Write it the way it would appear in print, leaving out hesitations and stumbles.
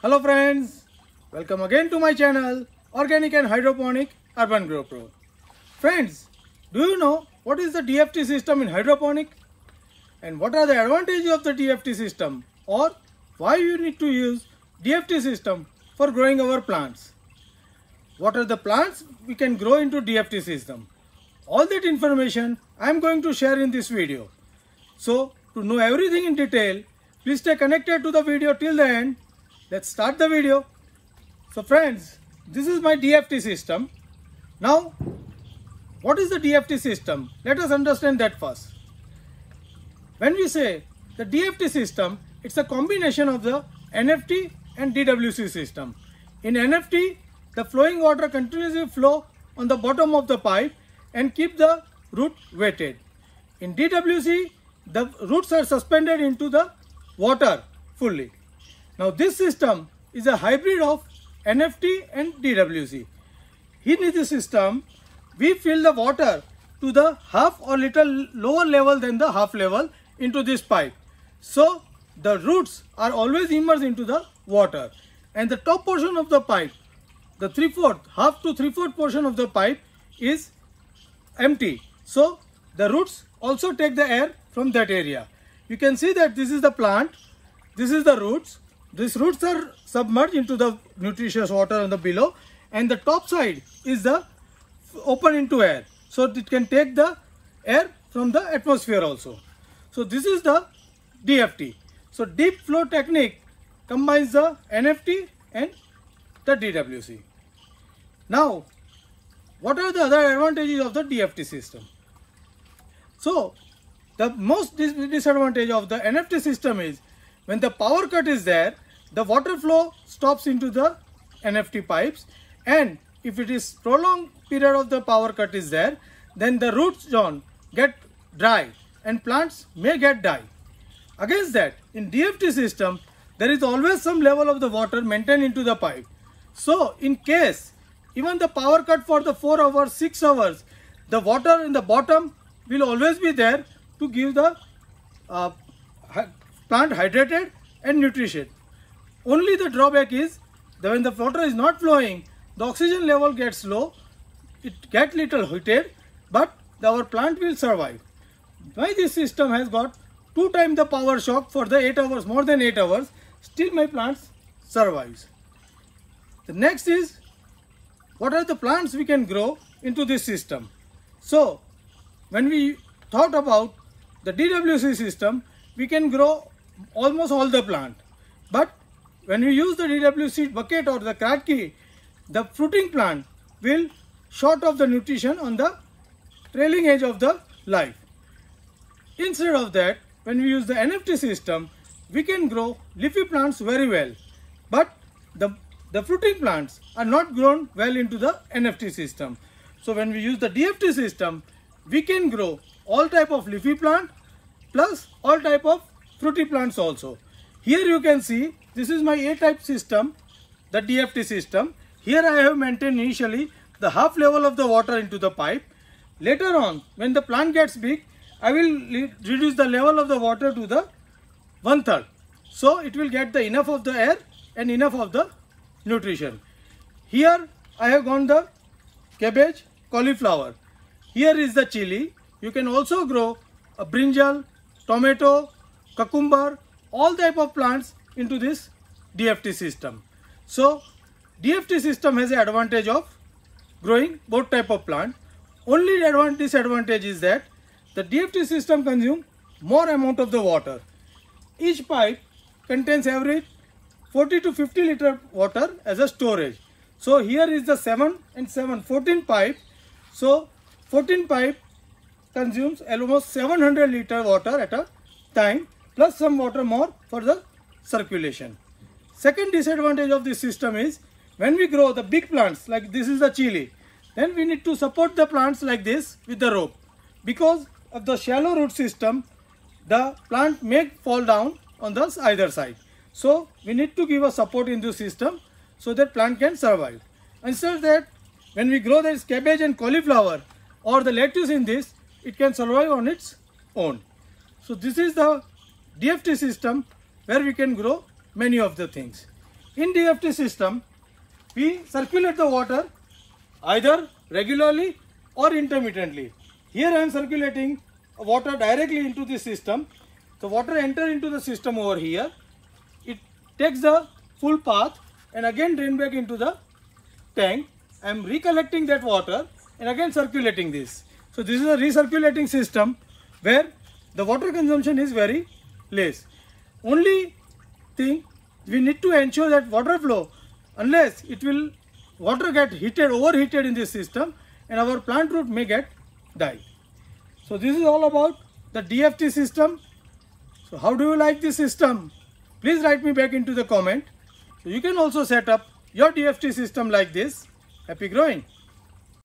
Hello friends, welcome again to my channel Organic and Hydroponic Urban Grow Pro. Friends, do you know what is the DFT system in hydroponic? And what are the advantages of the DFT system, or why you need to use DFT system for growing our plants? What are the plants we can grow into DFT system? All that information I am going to share in this video. So to know everything in detail, please stay connected to the video till the end. Let's start the video. So friends, this is my DFT system. Now, what is the DFT system? Let us understand that first. When we say the DFT system, it's a combination of the NFT and DWC system. In NFT, the flowing water continuously flow on the bottom of the pipe and keep the root wetted. In DWC, the roots are suspended into the water fully. Now this system is a hybrid of NFT and DWC. In this system, we fill the water to the half or little lower level than the half level into this pipe. So the roots are always immersed into the water, and the top portion of the pipe, the half to 3/4 portion of the pipe is empty. So the roots also take the air from that area. You can see that this is the plant, this is the roots. These roots are submerged into the nutritious water on the below, and the top side is the open into air, so it can take the air from the atmosphere also. So this is the DFT. So deep flow technique combines the NFT and the DWC. Now, what are the other advantages of the DFT system? So the most disadvantage of the NFT system is when the power cut is there, the water flow stops into the NFT pipes, and if it is prolonged period of the power cut is there, then the root zone get dry and plants may get die. Against that, in DFT system, there is always some level of the water maintained into the pipe. So in case even the power cut for the 4 hours, 6 hours, the water in the bottom will always be there to give the plant hydrated and nutrition. Only the drawback is that when the water is not flowing, the oxygen level gets low, it gets little heated, but our plant will survive. Why this system has got 2 times the power shock for the 8 hours, more than 8 hours, still my plants survives. The next is, what are the plants we can grow into this system? So when we thought about the DWC system, we can grow almost all the plant. But when we use the DWC bucket or the kratki, the fruiting plant will short of the nutrition on the trailing edge of the life. Instead of that, when we use the NFT system, we can grow leafy plants very well. But the fruiting plants are not grown well into the NFT system. So when we use the DFT system, we can grow all type of leafy plant plus all type of fruity plants also. Here you can see this is my A-type system, the DFT system. Here I have maintained initially the half level of the water into the pipe. Later on, when the plant gets big, I will reduce the level of the water to the 1/3. So it will get the enough of the air and enough of the nutrition. Here I have gone the cabbage, cauliflower. Here is the chili. You can also grow a brinjal, tomato, cucumber, all type of plants into this DFT system. So DFT system has an advantage of growing both type of plant. Only disadvantage is that the DFT system consumes more amount of the water. Each pipe contains average 40 to 50 liter water as a storage. So here is the 14 pipe. So 14 pipe consumes almost 700 liter water at a time, plus some water more for the circulation. Second disadvantage of this system is when we grow the big plants, like this is the chili, then we need to support the plants like this with the rope. Because of the shallow root system, the plant may fall down on the either side. So we need to give a support in this system so that plant can survive. Instead of that, when we grow this cabbage and cauliflower or the lettuce in this, it can survive on its own. So this is the DFT system where we can grow many of the things. In DFT system, we circulate the water either regularly or intermittently. Here I am circulating water directly into the system. The water enters into the system over here. It takes the full path and again drain back into the tank. I am recollecting that water and again circulating this. So this is a recirculating system where the water consumption is very less. Only thing, we need to ensure that water flow, unless water get overheated in this system, and our plant root may get die. So this is all about the DFT system. So how do you like this system? Please write me back into the comment. So you can also set up your DFT system like this. Happy growing!